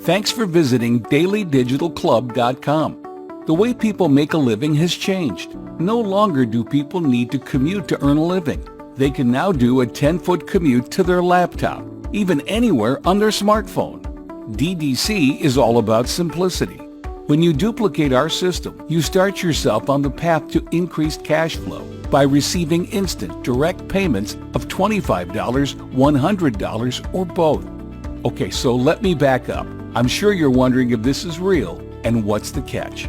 Thanks for visiting dailydigitalclub.com. The way people make a living has changed. No longer do people need to commute to earn a living. They can now do a 10-foot commute to their laptop, even anywhere on their smartphone. DDC is all about simplicity. When you duplicate our system, you start yourself on the path to increased cash flow by receiving instant direct payments of $25, $100, or both. Okay, so let me back up. I'm sure you're wondering if this is real and what's the catch.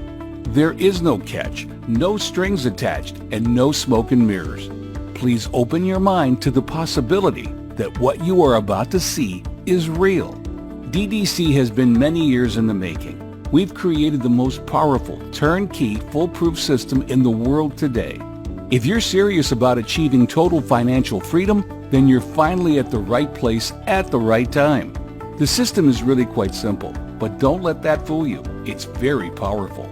There is no catch, no strings attached, and no smoke and mirrors. Please open your mind to the possibility that what you are about to see is real. DDC has been many years in the making. We've created the most powerful, turnkey, foolproof system in the world today. If you're serious about achieving total financial freedom, then you're finally at the right place at the right time. The system is really quite simple, but don't let that fool you. It's very powerful.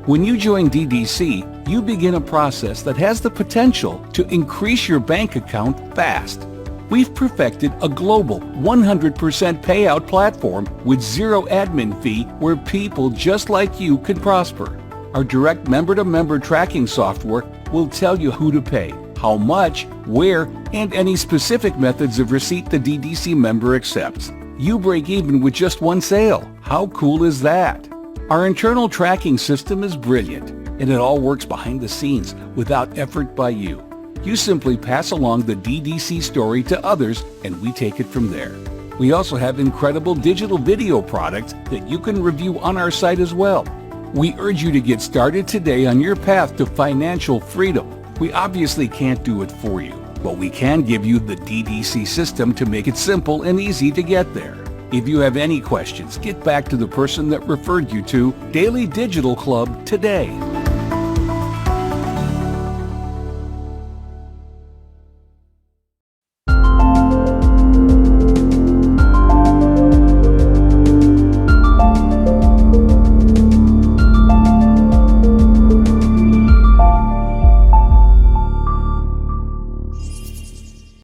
When you join DDC, you begin a process that has the potential to increase your bank account fast. We've perfected a global 100% payout platform with zero admin fee where people just like you can prosper. Our direct member-to-member tracking software will tell you who to pay, how much, where, and any specific methods of receipt the DDC member accepts. You break even with just one sale. How cool is that? Our internal tracking system is brilliant, and it all works behind the scenes without effort by you. You simply pass along the DDC story to others, and we take it from there. We also have incredible digital video products that you can review on our site as well. We urge you to get started today on your path to financial freedom. We obviously can't do it for you, but we can give you the DDC system to make it simple and easy to get there. If you have any questions, get back to the person that referred you to Daily Digital Club today.